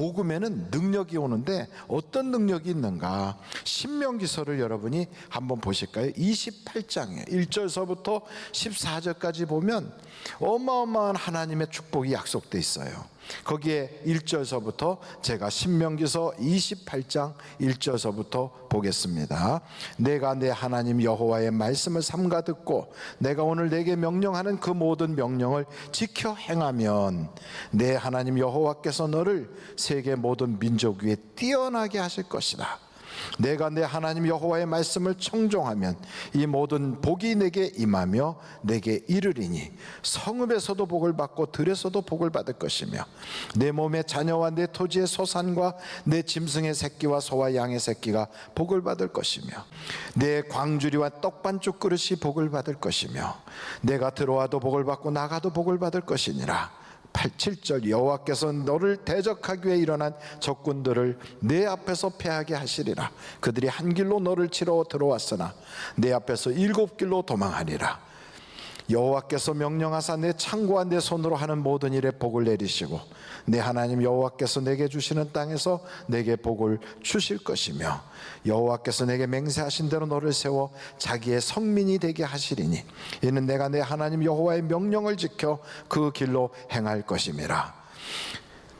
복음에는 능력이 오는데 어떤 능력이 있는가? 신명기서를 여러분이 한번 보실까요? 28장에 1절서부터 14절까지 보면 어마어마한 하나님의 축복이 약속되어 있어요. 거기에 1절서부터 제가 신명기서 28장 1절서부터 보겠습니다. 내가 내 하나님 여호와의 말씀을 삼가 듣고 내가 오늘 내게 명령하는 그 모든 명령을 지켜 행하면 내 하나님 여호와께서 너를 세계 모든 민족 위에 뛰어나게 하실 것이다. 내가 내 하나님 여호와의 말씀을 청종하면 이 모든 복이 내게 임하며 내게 이르리니 성읍에서도 복을 받고 들에서도 복을 받을 것이며 내 몸의 자녀와 내 토지의 소산과 내 짐승의 새끼와 소와 양의 새끼가 복을 받을 것이며 내 광주리와 떡반죽 그릇이 복을 받을 것이며 내가 들어와도 복을 받고 나가도 복을 받을 것이니라. 7절 여호와께서 너를 대적하기 위해 일어난 적군들을 내 앞에서 패하게 하시리라. 그들이 한 길로 너를 치러 들어왔으나 내 앞에서 7길로 도망하리라. 여호와께서 명령하사 내 창고와 내 손으로 하는 모든 일에 복을 내리시고 내 하나님 여호와께서 내게 주시는 땅에서 내게 복을 주실 것이며 여호와께서 내게 맹세하신 대로 너를 세워 자기의 성민이 되게 하시리니 이는 내가 내 하나님 여호와의 명령을 지켜 그 길로 행할 것임이라.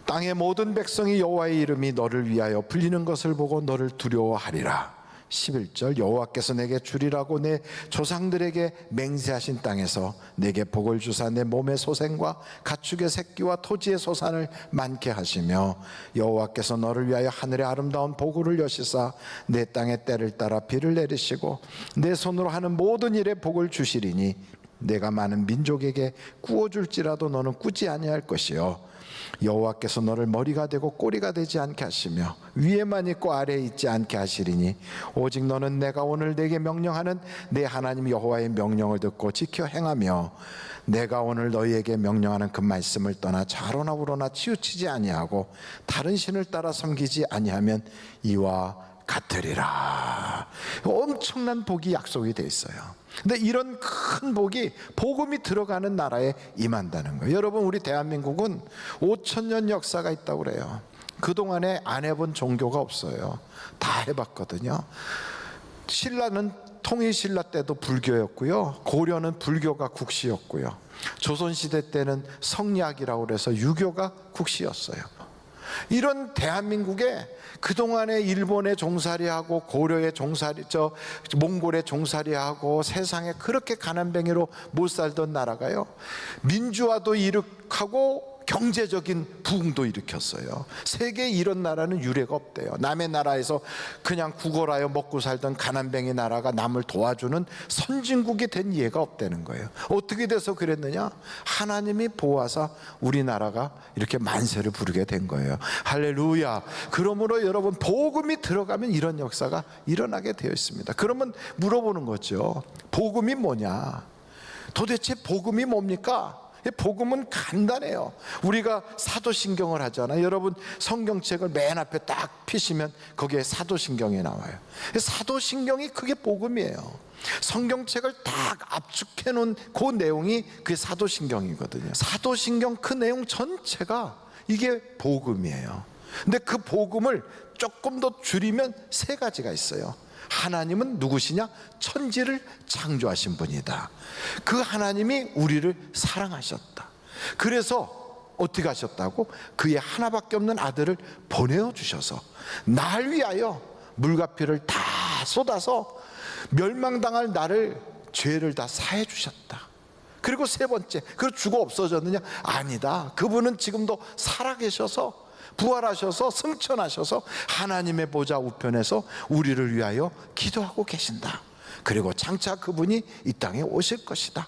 땅의 모든 백성이 여호와의 이름이 너를 위하여 불리는 것을 보고 너를 두려워하리라. 11절 여호와께서 내게 주리라고 내 조상들에게 맹세하신 땅에서 내게 복을 주사 내 몸의 소생과 가축의 새끼와 토지의 소산을 많게 하시며 여호와께서 너를 위하여 하늘의 아름다운 보구를 여시사 내 땅의 때를 따라 비를 내리시고 내 손으로 하는 모든 일에 복을 주시리니 내가 많은 민족에게 구워줄지라도 너는 꾸지 아니할 것이요 여호와께서 너를 머리가 되고 꼬리가 되지 않게 하시며 위에만 있고 아래에 있지 않게 하시리니 오직 너는 내가 오늘 내게 명령하는 내 하나님 여호와의 명령을 듣고 지켜 행하며 내가 오늘 너희에게 명령하는 그 말씀을 떠나 좌로나 우로나 치우치지 아니하고 다른 신을 따라 섬기지 아니하면 이와 같으리라. 엄청난 복이 약속이 되어 있어요. 근데 이런 큰 복이 복음이 들어가는 나라에 임한다는 거예요. 여러분, 우리 대한민국은 5,000년 역사가 있다고 그래요. 그동안에 안 해본 종교가 없어요. 다 해봤거든요. 신라는 통일신라 때도 불교였고요, 고려는 불교가 국시였고요, 조선시대 때는 성리학이라고 그래서 유교가 국시였어요. 이런 대한민국에 그동안에 일본에 종살이하고 고려에 몽골에 종살이하고 세상에 그렇게 가난뱅이로 못 살던 나라가요, 민주화도 일으키고 경제적인 부흥도 일으켰어요. 세계에 이런 나라는 유례가 없대요. 남의 나라에서 그냥 구걸하여 먹고 살던 가난뱅이 나라가 남을 도와주는 선진국이 된 예가 없다는 거예요. 어떻게 돼서 그랬느냐? 하나님이 보호하사 우리나라가 이렇게 만세를 부르게 된 거예요. 할렐루야. 그러므로 여러분, 복음이 들어가면 이런 역사가 일어나게 되어 있습니다. 그러면 물어보는 거죠. 복음이 뭐냐? 도대체 복음이 뭡니까? 복음은 간단해요. 우리가 사도신경을 하잖아요. 여러분, 성경책을 맨 앞에 딱 피시면 거기에 사도신경이 나와요. 사도신경이 그게 복음이에요. 성경책을 딱 압축해 놓은 그 내용이 그게 사도신경이거든요. 사도신경 그 내용 전체가 이게 복음이에요. 근데 그 복음을 조금 더 줄이면 세 가지가 있어요. 하나님은 누구시냐? 천지를 창조하신 분이다. 그 하나님이 우리를 사랑하셨다. 그래서 어떻게 하셨다고? 그의 하나밖에 없는 아들을 보내주셔서 날 위하여 물과 피를 다 쏟아서 멸망당할 나를, 죄를 다 사해 주셨다. 그리고 세 번째, 그리고 죽어 없어졌느냐? 아니다. 그분은 지금도 살아계셔서 부활하셔서 승천하셔서 하나님의 보좌 우편에서 우리를 위하여 기도하고 계신다. 그리고 장차 그분이 이 땅에 오실 것이다.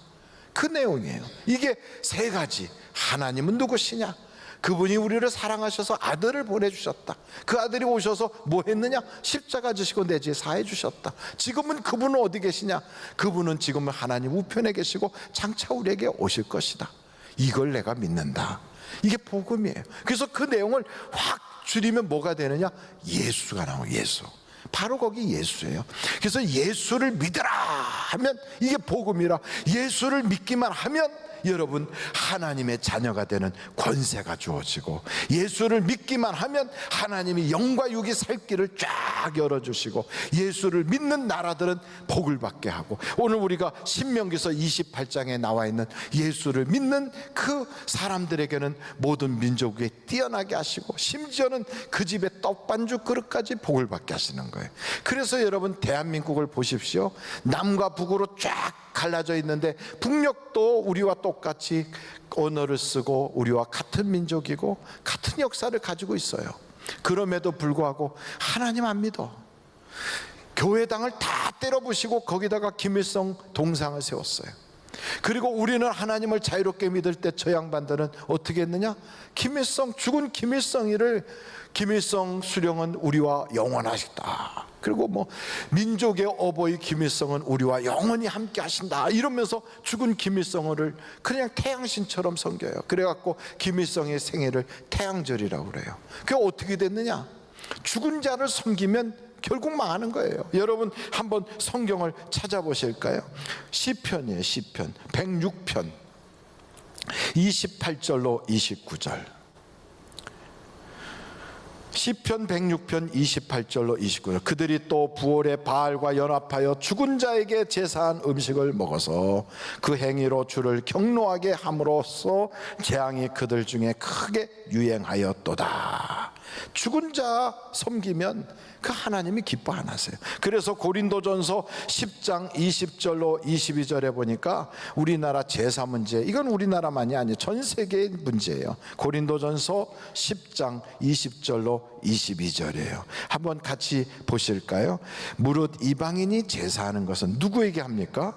그 내용이에요. 이게 세 가지. 하나님은 누구시냐? 그분이 우리를 사랑하셔서 아들을 보내주셨다. 그 아들이 오셔서 뭐 했느냐? 십자가 지시고 내 죄 사해 주셨다. 지금은 그분은 어디 계시냐? 그분은 지금은 하나님 우편에 계시고 장차 우리에게 오실 것이다. 이걸 내가 믿는다. 이게 복음이에요. 그래서 그 내용을 확 줄이면 뭐가 되느냐? 예수가 나와요. 예수. 바로 거기 예수예요. 그래서 예수를 믿으라 하면 이게 복음이라, 예수를 믿기만 하면 여러분 하나님의 자녀가 되는 권세가 주어지고, 예수를 믿기만 하면 하나님이 영과 육이 살 길을 쫙 열어주시고, 예수를 믿는 나라들은 복을 받게 하고, 오늘 우리가 신명기서 28장에 나와 있는 예수를 믿는 그 사람들에게는 모든 민족에 뛰어나게 하시고, 심지어는 그 집에 떡반죽 그릇까지 복을 받게 하시는 거예요. 그래서 여러분 대한민국을 보십시오. 남과 북으로 쫙 갈라져 있는데, 북녘도 우리와 똑같이 언어를 쓰고 우리와 같은 민족이고 같은 역사를 가지고 있어요. 그럼에도 불구하고 하나님 안 믿어. 교회당을 다 때려부시고 거기다가 김일성 동상을 세웠어요. 그리고 우리는 하나님을 자유롭게 믿을 때 저 양반들은 어떻게 했느냐? 죽은 김일성 수령은 우리와 영원하시다. 그리고 민족의 어버이 김일성은 우리와 영원히 함께 하신다 이러면서 죽은 김일성을 그냥 태양신처럼 섬겨요. 그래갖고 김일성의 생일을 태양절이라고 그래요. 그게 어떻게 됐느냐? 죽은 자를 섬기면 결국 망하는 거예요. 여러분 한번 성경을 찾아보실까요? 시편이에요. 시편 106편 28절로 29절. 시편 106편 28절로 29절. 그들이 또 부올에 바알과 연합하여 죽은 자에게 제사한 음식을 먹어서 그 행위로 주를 경노하게 함으로써 재앙이 그들 중에 크게 유행하였도다. 죽은 자 섬기면 그 하나님이 기뻐 안 하세요. 그래서 고린도전서 10장 20절로 22절에 보니까 우리나라 제사 문제, 이건 우리나라만이 아니에요. 전 세계의 문제예요. 고린도전서 10장 20절로 22절이에요. 한번 같이 보실까요? 무릇 이방인이 제사하는 것은 누구에게 합니까?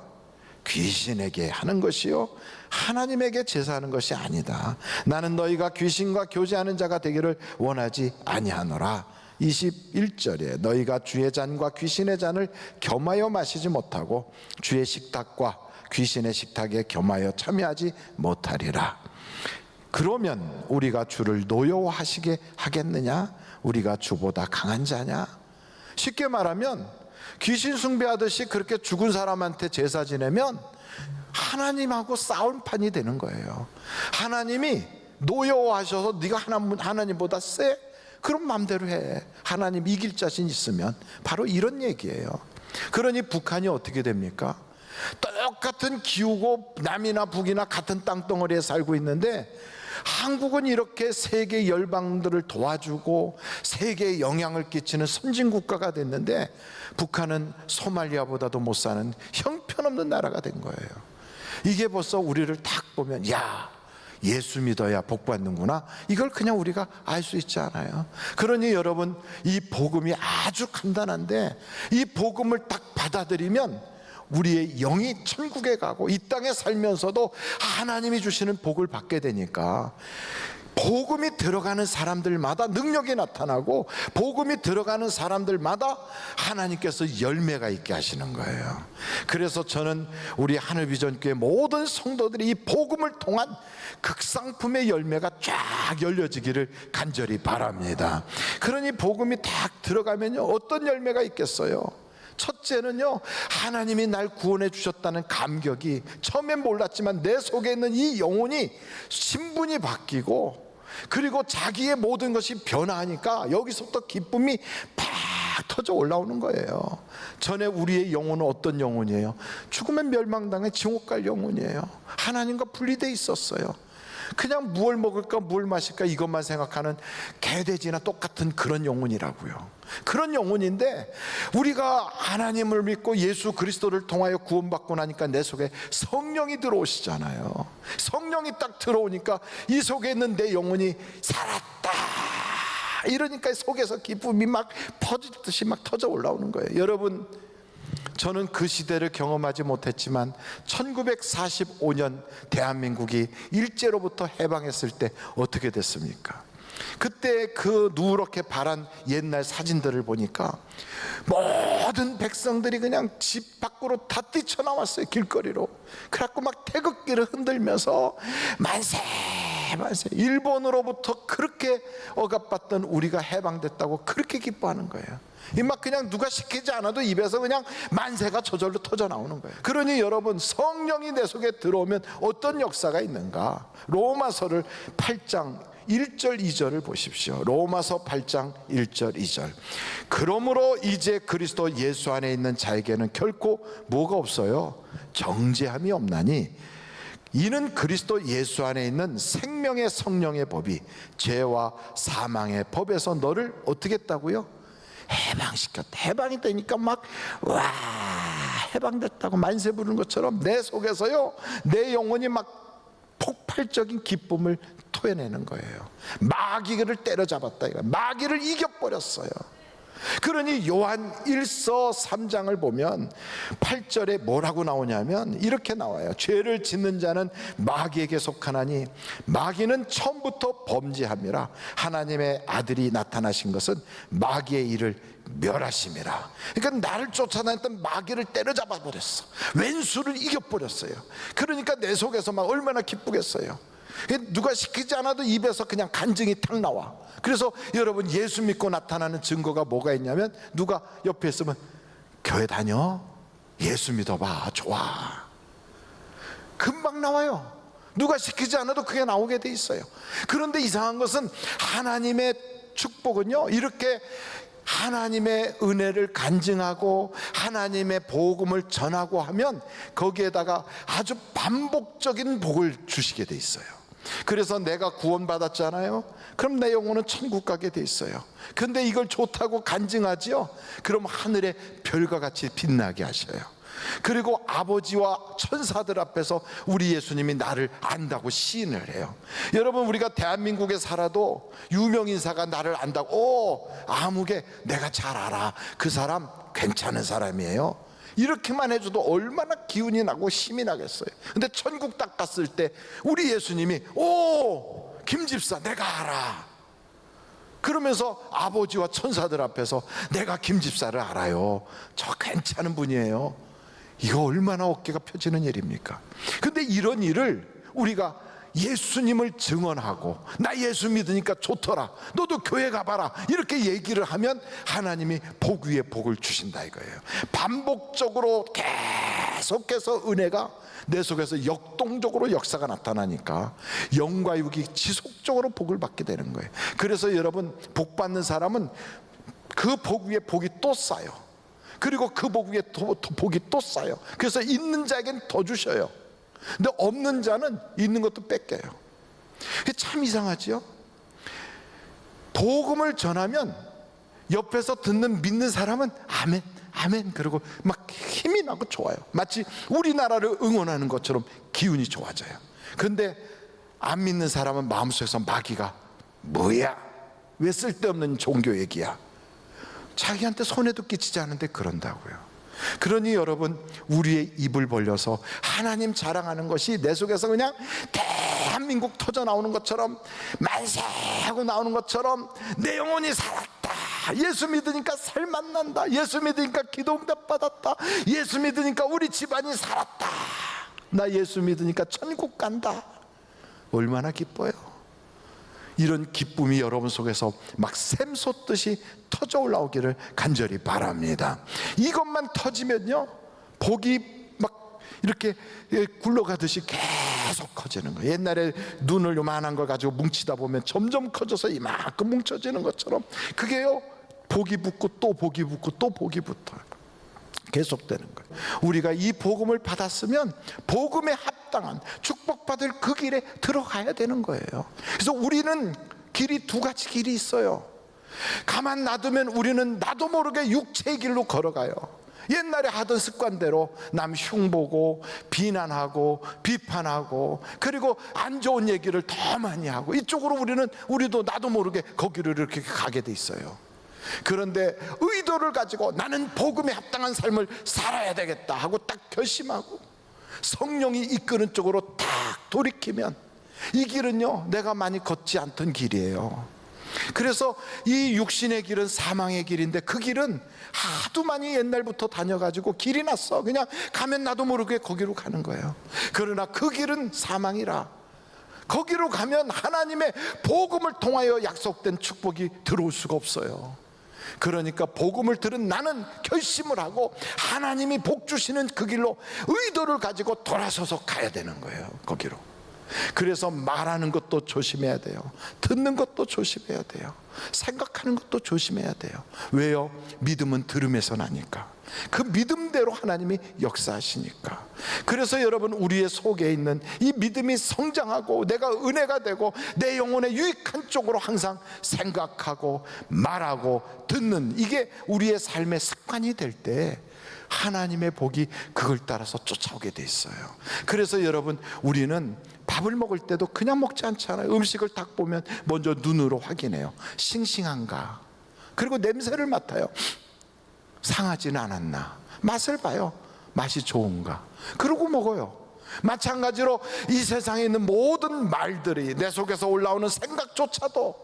귀신에게 하는 것이요 하나님에게 제사하는 것이 아니다. 나는 너희가 귀신과 교제하는 자가 되기를 원하지 아니하노라. 21절에 너희가 주의 잔과 귀신의 잔을 겸하여 마시지 못하고 주의 식탁과 귀신의 식탁에 겸하여 참여하지 못하리라. 그러면 우리가 주를 노여워하시게 하겠느냐? 우리가 주보다 강한 자냐? 쉽게 말하면 귀신 숭배하듯이 그렇게 죽은 사람한테 제사 지내면 하나님하고 싸울 판이 되는 거예요. 하나님이 노여워하셔서 네가 하나님보다 세? 그럼 마음대로 해. 하나님 이길 자신 있으면. 바로 이런 얘기예요. 그러니 북한이 어떻게 됩니까? 똑같은 기후고 남이나 북이나 같은 땅덩어리에 살고 있는데, 한국은 이렇게 세계 열방들을 도와주고 세계에 영향을 끼치는 선진국가가 됐는데, 북한은 소말리아보다도 못 사는 형편없는 나라가 된 거예요. 이게 벌써 우리를 딱 보면 예수 믿어야 복 받는구나, 이걸 그냥 우리가 알 수 있지 않아요? 그러니 여러분, 이 복음이 아주 간단한데 이 복음을 딱 받아들이면 우리의 영이 천국에 가고 이 땅에 살면서도 하나님이 주시는 복을 받게 되니까, 복음이 들어가는 사람들마다 능력이 나타나고 복음이 들어가는 사람들마다 하나님께서 열매가 있게 하시는 거예요. 그래서 저는 우리 하늘비전교회 모든 성도들이 이 복음을 통한 극상품의 열매가 쫙 열려지기를 간절히 바랍니다. 그러니 복음이 딱 들어가면요, 어떤 열매가 있겠어요? 첫째는요, 하나님이 날 구원해 주셨다는 감격이, 처음엔 몰랐지만 내 속에 있는 이 영혼이 신분이 바뀌고, 그리고 자기의 모든 것이 변화하니까 여기서부터 기쁨이 팍 터져 올라오는 거예요. 전에 우리의 영혼은 어떤 영혼이에요? 죽으면 멸망당해 지옥 갈 영혼이에요. 하나님과 분리되어 있었어요. 그냥 무엇을 먹을까 무엇을 마실까 이것만 생각하는 개돼지나 똑같은 그런 영혼이라고요. 그런 영혼인데, 우리가 하나님을 믿고 예수 그리스도를 통하여 구원받고 나니까 내 속에 성령이 들어오시잖아요. 성령이 딱 들어오니까 이 속에 있는 내 영혼이 살았다, 이러니까 속에서 기쁨이 막 퍼지듯이 막 터져 올라오는 거예요. 여러분, 저는 그 시대를 경험하지 못했지만 1945년 대한민국이 일제로부터 해방했을 때 어떻게 됐습니까? 그때 그 누렇게 바란 옛날 사진들을 보니까 모든 백성들이 그냥 집 밖으로 다 뛰쳐나왔어요. 길거리로. 그래갖고 막 태극기를 흔들면서 만세 만세. 일본으로부터 그렇게 억압받던 우리가 해방됐다고 그렇게 기뻐하는 거예요. 막 그냥 누가 시키지 않아도 입에서 그냥 만세가 저절로 터져 나오는 거예요. 그러니 여러분, 성령이 내 속에 들어오면 어떤 역사가 있는가? 로마서를 8장 1절 2절을 보십시오. 로마서 8장 1절 2절. 그러므로 이제 그리스도 예수 안에 있는 자에게는 결코 뭐가 없어요? 정죄함이 없나니 이는 그리스도 예수 안에 있는 생명의 성령의 법이 죄와 사망의 법에서 너를 어떻게 했다고요? 해방시켰다. 해방이 되니까 막 와 해방됐다고 만세 부르는 것처럼 내 속에서요, 내 영혼이 막 폭발적인 기쁨을 토해내는 거예요. 마귀를 때려잡았다. 마귀를 이겨버렸어요. 그러니 요한 1서 3장을 보면 8절에 뭐라고 나오냐면 이렇게 나와요. 죄를 짓는 자는 마귀에게 속하나니 마귀는 처음부터 범죄함이라 하나님의 아들이 나타나신 것은 마귀의 일을 멸하심이라. 그러니까 나를 쫓아다녔던 마귀를 때려잡아 버렸어. 왼수를 이겨버렸어요. 그러니까 내 속에서 막 얼마나 기쁘겠어요. 누가 시키지 않아도 입에서 그냥 간증이 탁 나와. 그래서 여러분, 예수 믿고 나타나는 증거가 뭐가 있냐면, 누가 옆에 있으면 교회 다녀? 예수 믿어봐. 좋아. 금방 나와요. 누가 시키지 않아도 그게 나오게 돼 있어요. 그런데 이상한 것은 하나님의 축복은요, 이렇게 하나님의 은혜를 간증하고 하나님의 복음을 전하고 하면 거기에다가 아주 반복적인 복을 주시게 돼 있어요. 그래서 내가 구원받았잖아요. 그럼 내 영혼은 천국 가게 돼 있어요. 근데 이걸 좋다고 간증하지요. 그럼 하늘의 별과 같이 빛나게 하셔요. 그리고 아버지와 천사들 앞에서 우리 예수님이 나를 안다고 시인을 해요. 여러분, 우리가 대한민국에 살아도 유명인사가 나를 안다고, 아무개 내가 잘 알아, 그 사람 괜찮은 사람이에요, 이렇게만 해줘도 얼마나 기운이 나고 힘이 나겠어요. 근데 천국 딱 갔을 때 우리 예수님이 오 김집사 내가 알아, 그러면서 아버지와 천사들 앞에서 내가 김집사를 알아요, 저 괜찮은 분이에요. 이거 얼마나 어깨가 펴지는 일입니까? 근데 이런 일을 우리가 예수님을 증언하고 나 예수 믿으니까 좋더라, 너도 교회 가봐라, 이렇게 얘기를 하면 하나님이 복 위에 복을 주신다 이거예요. 반복적으로 계속해서 은혜가 내 속에서 역동적으로 역사가 나타나니까 영과 육이 지속적으로 복을 받게 되는 거예요. 그래서 여러분, 복 받는 사람은 그 복 위에 복이 또 쌓여. 그리고 그 복 위에 복이 또 쌓여. 그래서 있는 자에겐 더 주셔요. 근데 없는 자는 있는 것도 뺏겨요. 참 이상하지요? 복음을 전하면 옆에서 듣는 믿는 사람은 아멘 아멘 그러고 막 힘이 나고 좋아요. 마치 우리나라를 응원하는 것처럼 기운이 좋아져요. 그런데 안 믿는 사람은 마음속에서 마귀가 뭐야, 왜 쓸데없는 종교 얘기야, 자기한테 손해도 끼치지 않은데 그런다고요. 그러니 여러분, 우리의 입을 벌려서 하나님 자랑하는 것이 내 속에서 그냥 대한민국 터져 나오는 것처럼, 만세하고 나오는 것처럼 내 영혼이 살았다, 예수 믿으니까 살맛 난다, 예수 믿으니까 기도 응답 받았다, 예수 믿으니까 우리 집안이 살았다, 나 예수 믿으니까 천국 간다, 얼마나 기뻐요. 이런 기쁨이 여러분 속에서 막 샘솟듯이 터져 올라오기를 간절히 바랍니다. 이것만 터지면요, 복이 막 이렇게 굴러가듯이 계속 커지는 거예요. 옛날에 눈을 요만한 걸 가지고 뭉치다 보면 점점 커져서 이만큼 뭉쳐지는 것처럼 그게요, 복이 붙고 또 복이 붙고 또 복이 붙어요. 계속되는 거예요. 우리가 이 복음을 받았으면 복음에 합당한 축복받을 그 길에 들어가야 되는 거예요. 그래서 우리는 길이 두 가지 길이 있어요. 가만 놔두면 우리는 나도 모르게 육체의 길로 걸어가요. 옛날에 하던 습관대로 남 흉보고 비난하고 비판하고, 그리고 안 좋은 얘기를 더 많이 하고, 이쪽으로 우리도 나도 모르게 거기로 이렇게 가게 돼 있어요. 그런데 의도를 가지고 나는 복음에 합당한 삶을 살아야 되겠다 하고 딱 결심하고 성령이 이끄는 쪽으로 딱 돌이키면 이 길은요, 내가 많이 걷지 않던 길이에요. 그래서 이 육신의 길은 사망의 길인데 그 길은 하도 많이 옛날부터 다녀가지고 길이 났어. 그냥 가면 나도 모르게 거기로 가는 거예요. 그러나 그 길은 사망이라 거기로 가면 하나님의 복음을 통하여 약속된 축복이 들어올 수가 없어요. 그러니까 복음을 들은 나는 결심을 하고 하나님이 복 주시는 그 길로 의도를 가지고 돌아서서 가야 되는 거예요, 거기로. 그래서 말하는 것도 조심해야 돼요. 듣는 것도 조심해야 돼요. 생각하는 것도 조심해야 돼요. 왜요? 믿음은 들음에서 나니까. 그 믿음대로 하나님이 역사하시니까. 그래서 여러분, 우리의 속에 있는 이 믿음이 성장하고 내가 은혜가 되고 내 영혼에 유익한 쪽으로 항상 생각하고 말하고 듣는, 이게 우리의 삶의 습관이 될 때 하나님의 복이 그걸 따라서 쫓아오게 돼 있어요. 그래서 여러분, 우리는 밥을 먹을 때도 그냥 먹지 않잖아요. 음식을 딱 보면 먼저 눈으로 확인해요. 싱싱한가? 그리고 냄새를 맡아요. 상하지는 않았나? 맛을 봐요. 맛이 좋은가? 그러고 먹어요. 마찬가지로 이 세상에 있는 모든 말들이, 내 속에서 올라오는 생각조차도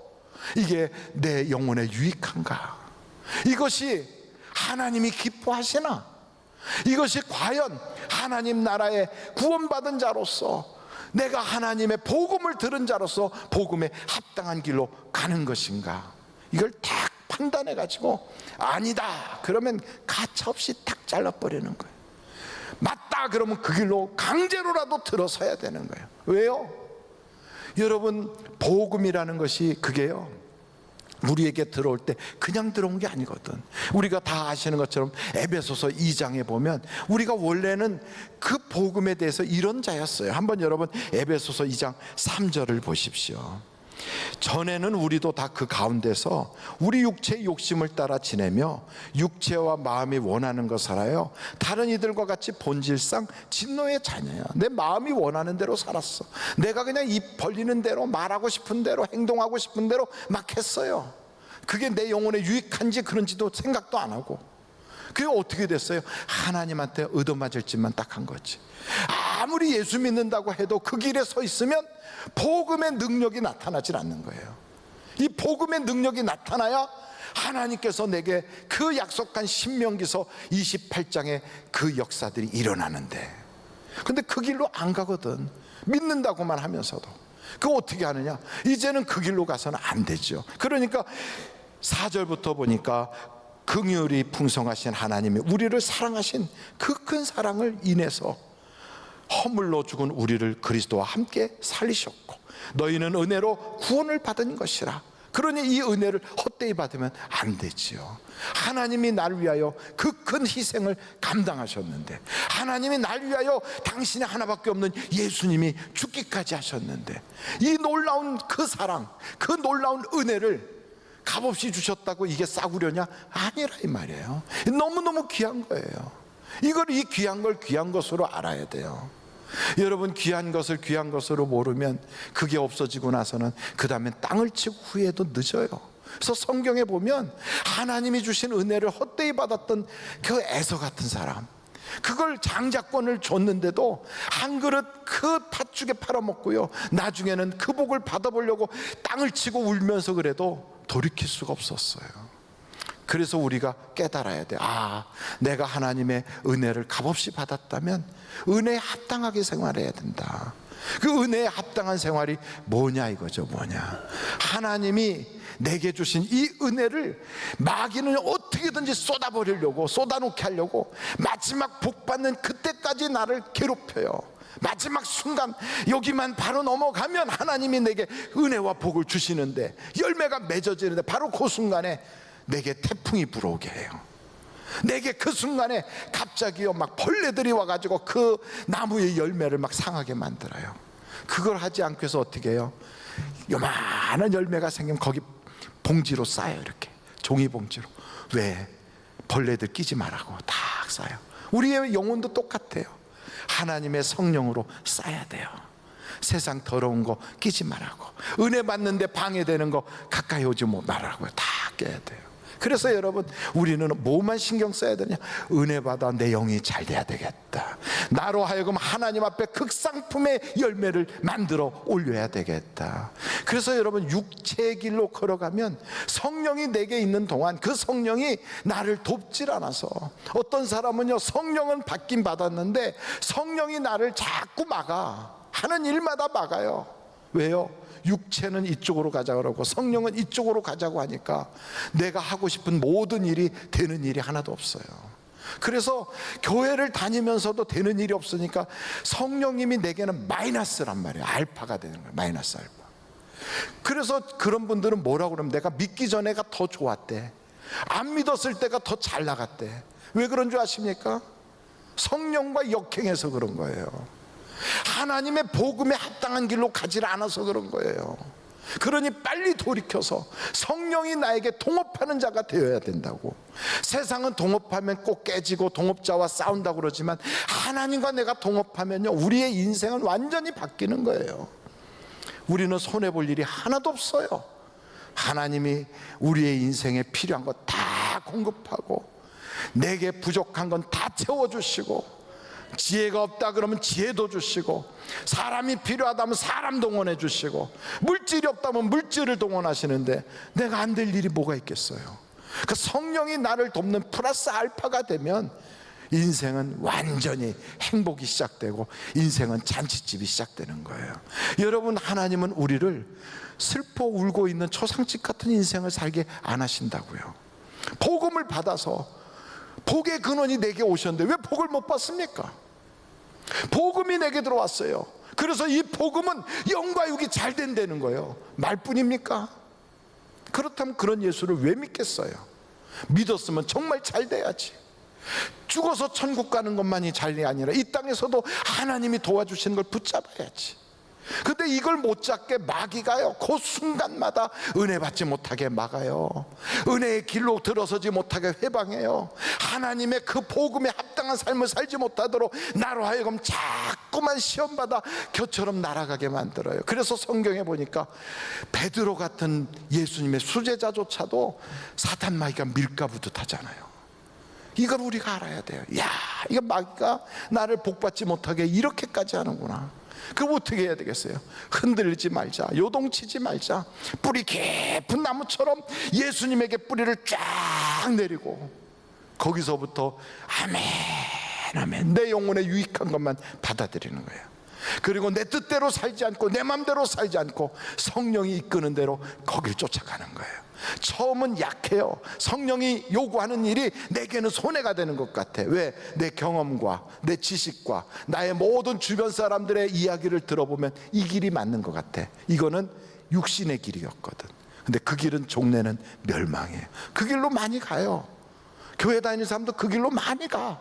이게 내 영혼에 유익한가? 이것이 하나님이 기뻐하시나? 이것이 과연 하나님 나라에 구원받은 자로서, 내가 하나님의 복음을 들은 자로서 복음에 합당한 길로 가는 것인가? 이걸 딱 판단해 가지고 아니다 그러면 가차없이 딱 잘라버리는 거예요. 맞다 그러면 그 길로 강제로라도 들어서야 되는 거예요. 왜요? 여러분, 복음이라는 것이 그게요, 우리에게 들어올 때 그냥 들어온 게 아니거든. 우리가 다 아시는 것처럼 에베소서 2장에 보면 우리가 원래는 그 복음에 대해서 이런 자였어요. 한번 여러분 에베소서 2장 3절을 보십시오. 전에는 우리도 다 그 가운데서 우리 육체의 욕심을 따라 지내며 육체와 마음이 원하는 것을 하여 다른 이들과 같이 본질상 진노의 자녀야. 내 마음이 원하는 대로 살았어. 내가 그냥 입 벌리는 대로, 말하고 싶은 대로, 행동하고 싶은 대로 막 했어요. 그게 내 영혼에 유익한지 그런지도 생각도 안 하고. 그게 어떻게 됐어요? 하나님한테 얻어맞을 짓만 딱 한 거지. 아무리 예수 믿는다고 해도 그 길에 서 있으면 복음의 능력이 나타나질 않는 거예요. 이 복음의 능력이 나타나야 하나님께서 내게 그 약속한 신명기서 28장의 그 역사들이 일어나는데, 근데 그 길로 안 가거든. 믿는다고만 하면서도. 그거 어떻게 하느냐? 이제는 그 길로 가서는 안 되죠. 그러니까 4절부터 보니까 긍휼이 풍성하신 하나님이 우리를 사랑하신 그 큰 사랑을 인해서 허물로 죽은 우리를 그리스도와 함께 살리셨고 너희는 은혜로 구원을 받은 것이라. 그러니 이 은혜를 헛되이 받으면 안 되지요. 하나님이 나를 위하여 그 큰 희생을 감당하셨는데, 하나님이 나를 위하여 당신의 하나밖에 없는 예수님이 죽기까지 하셨는데, 이 놀라운 그 사랑, 그 놀라운 은혜를 값없이 주셨다고 이게 싸구려냐? 아니라 이 말이에요. 너무너무 귀한 거예요. 이걸, 이 귀한 걸 귀한 것으로 알아야 돼요. 여러분, 귀한 것을 귀한 것으로 모르면 그게 없어지고 나서는 그 다음엔 땅을 치고 후회도 늦어요. 그래서 성경에 보면 하나님이 주신 은혜를 헛되이 받았던 그 에서 같은 사람, 그걸 장자권을 줬는데도 한 그릇 그 팥죽에 팔아먹고요, 나중에는 그 복을 받아보려고 땅을 치고 울면서 그래도 돌이킬 수가 없었어요. 그래서 우리가 깨달아야 돼. 아, 내가 하나님의 은혜를 값없이 받았다면 은혜에 합당하게 생활해야 된다. 그 은혜에 합당한 생활이 뭐냐 이거죠. 뭐냐, 하나님이 내게 주신 이 은혜를 마귀는 어떻게든지 쏟아버리려고, 쏟아놓게 하려고 마지막 복 받는 그때까지 나를 괴롭혀요. 마지막 순간 여기만 바로 넘어가면 하나님이 내게 은혜와 복을 주시는데, 열매가 맺어지는데 바로 그 순간에 내게 태풍이 불어오게 해요. 내게 그 순간에 갑자기요 막 벌레들이 와가지고 그 나무의 열매를 막 상하게 만들어요. 그걸 하지 않고 해서 어떻게 해요? 요만한 열매가 생기면 거기 봉지로 싸요. 이렇게 종이 봉지로. 왜? 벌레들 끼지 말라고 딱 싸요. 우리의 영혼도 똑같아요. 하나님의 성령으로 싸야 돼요. 세상 더러운 거 끼지 말라고, 은혜 받는데 방해되는 거 가까이 오지 말라고 다 깨야 돼요. 그래서 여러분, 우리는 뭐만 신경 써야 되냐? 은혜 받아 내 영이 잘 돼야 되겠다. 나로 하여금 하나님 앞에 극상품의 열매를 만들어 올려야 되겠다. 그래서 여러분, 육체의 길로 걸어가면 성령이 내게 있는 동안 그 성령이 나를 돕질 않아서, 어떤 사람은요 성령은 받긴 받았는데 성령이 나를 자꾸 막아. 하는 일마다 막아요. 왜요? 육체는 이쪽으로 가자고 그러고 성령은 이쪽으로 가자고 하니까 내가 하고 싶은 모든 일이 되는 일이 하나도 없어요. 그래서 교회를 다니면서도 되는 일이 없으니까 성령님이 내게는 마이너스란 말이에요. 알파가 되는 거예요. 마이너스 알파. 그래서 그런 분들은 뭐라고 그러면 내가 믿기 전에가 더 좋았대, 안 믿었을 때가 더 잘 나갔대. 왜 그런 줄 아십니까? 성령과 역행해서 그런 거예요. 하나님의 복음에 합당한 길로 가지 않아서 그런 거예요. 그러니 빨리 돌이켜서 성령이 나에게 동업하는 자가 되어야 된다고. 세상은 동업하면 꼭 깨지고 동업자와 싸운다고 그러지만 하나님과 내가 동업하면요, 우리의 인생은 완전히 바뀌는 거예요. 우리는 손해볼 일이 하나도 없어요. 하나님이 우리의 인생에 필요한 거 다 공급하고 내게 부족한 건 다 채워주시고, 지혜가 없다 그러면 지혜도 주시고, 사람이 필요하다면 사람 동원해 주시고, 물질이 없다면 물질을 동원하시는데 내가 안 될 일이 뭐가 있겠어요? 그 성령이 나를 돕는 플러스 알파가 되면 인생은 완전히 행복이 시작되고 인생은 잔치집이 시작되는 거예요. 여러분, 하나님은 우리를 슬퍼 울고 있는 초상집 같은 인생을 살게 안 하신다고요. 복음을 받아서 복의 근원이 내게 오셨는데 왜 복을 못 받습니까? 복음이 내게 들어왔어요. 그래서 이 복음은 영과 육이 잘 된다는 거예요. 말뿐입니까? 그렇다면 그런 예수를 왜 믿겠어요? 믿었으면 정말 잘 돼야지. 죽어서 천국 가는 것만이 잘이 아니라 이 땅에서도 하나님이 도와주시는 걸 붙잡아야지. 근데 이걸 못 잡게 마귀가요, 그 순간마다 은혜 받지 못하게 막아요. 은혜의 길로 들어서지 못하게 회방해요. 하나님의 그 복음에 합당한 삶을 살지 못하도록 나로 하여금 자꾸만 시험받아 겨처럼 날아가게 만들어요. 그래서 성경에 보니까 베드로 같은 예수님의 수제자조차도 사탄 마귀가 밀가부듯 하잖아요. 이걸 우리가 알아야 돼요. 야, 이거 마귀가 나를 복받지 못하게 이렇게까지 하는구나. 그럼 어떻게 해야 되겠어요? 흔들리지 말자, 요동치지 말자. 뿌리 깊은 나무처럼 예수님에게 뿌리를 쫙 내리고 거기서부터 아멘 아멘, 내 영혼에 유익한 것만 받아들이는 거예요. 그리고 내 뜻대로 살지 않고 내 맘대로 살지 않고 성령이 이끄는 대로 거길 쫓아가는 거예요. 처음은 약해요. 성령이 요구하는 일이 내게는 손해가 되는 것 같아. 왜? 내 경험과 내 지식과 나의 모든 주변 사람들의 이야기를 들어보면 이 길이 맞는 것 같아. 이거는 육신의 길이었거든. 근데 그 길은 종래는 멸망이에요. 그 길로 많이 가요. 교회 다니는 사람도 그 길로 많이 가.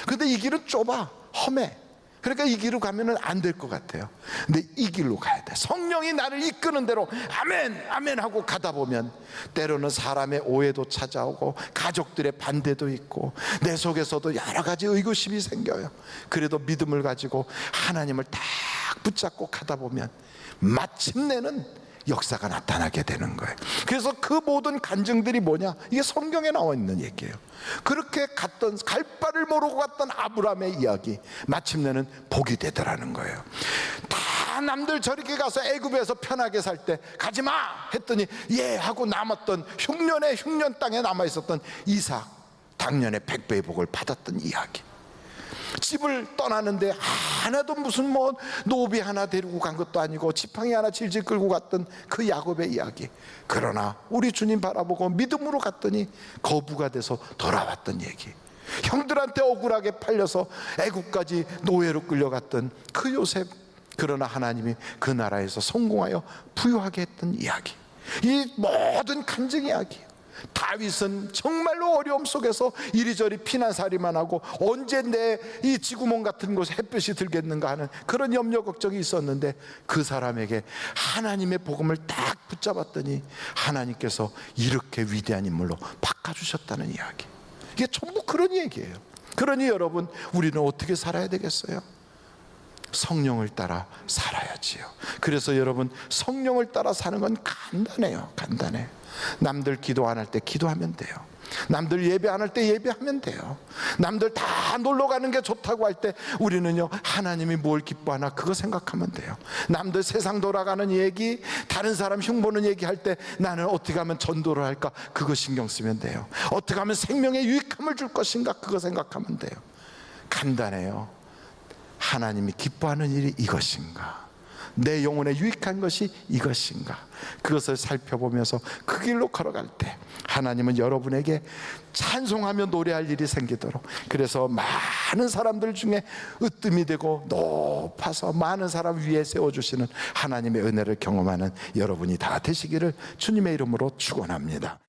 근데 이 길은 좁아, 험해. 그러니까 이 길로 가면은 안 될 것 같아요. 근데 이 길로 가야 돼. 성령이 나를 이끄는 대로 아멘 아멘 하고 가다 보면 때로는 사람의 오해도 찾아오고 가족들의 반대도 있고 내 속에서도 여러 가지 의구심이 생겨요. 그래도 믿음을 가지고 하나님을 딱 붙잡고 가다 보면 마침내는 역사가 나타나게 되는 거예요. 그래서 그 모든 간증들이 뭐냐? 이게 성경에 나와 있는 얘기예요. 그렇게 갔던, 갈 바를 모르고 갔던 아브라함의 이야기, 마침내는 복이 되더라는 거예요. 다 남들 저렇게 가서 애굽에서 편하게 살 때 가지마 했더니 예 하고 남았던 흉년 땅에 남아있었던 이삭, 당년에 100배의 복을 받았던 이야기. 집을 떠나는데 하나도 무슨 뭐 노비 하나 데리고 간 것도 아니고 지팡이 하나 질질 끌고 갔던 그 야곱의 이야기. 그러나 우리 주님 바라보고 믿음으로 갔더니 거부가 돼서 돌아왔던 얘기. 형들한테 억울하게 팔려서 애국까지 노예로 끌려갔던 그 요셉. 그러나 하나님이 그 나라에서 성공하여 부유하게 했던 이야기. 이 모든 간증 이야기. 다윗은 정말로 어려움 속에서 이리저리 피난살이만 하고 언제 내 이 지구멍 같은 곳에 햇볕이 들겠는가 하는 그런 염려 걱정이 있었는데 그 사람에게 하나님의 복음을 딱 붙잡았더니 하나님께서 이렇게 위대한 인물로 바꿔주셨다는 이야기. 이게 전부 그런 얘기예요. 그러니 여러분, 우리는 어떻게 살아야 되겠어요? 성령을 따라 살아야지요. 그래서 여러분, 성령을 따라 사는 건 간단해요. 간단해. 남들 기도 안 할 때 기도하면 돼요. 남들 예배 안 할 때 예배하면 돼요. 남들 다 놀러 가는 게 좋다고 할 때 우리는요, 하나님이 뭘 기뻐하나 그거 생각하면 돼요. 남들 세상 돌아가는 얘기, 다른 사람 흉보는 얘기할 때 나는 어떻게 하면 전도를 할까 그거 신경 쓰면 돼요. 어떻게 하면 생명에 유익함을 줄 것인가 그거 생각하면 돼요. 간단해요. 하나님이 기뻐하는 일이 이것인가? 내 영혼에 유익한 것이 이것인가? 그것을 살펴보면서 그 길로 걸어갈 때 하나님은 여러분에게 찬송하며 노래할 일이 생기도록, 그래서 많은 사람들 중에 으뜸이 되고 높아서 많은 사람 위에 세워주시는 하나님의 은혜를 경험하는 여러분이 다 되시기를 주님의 이름으로 축원합니다.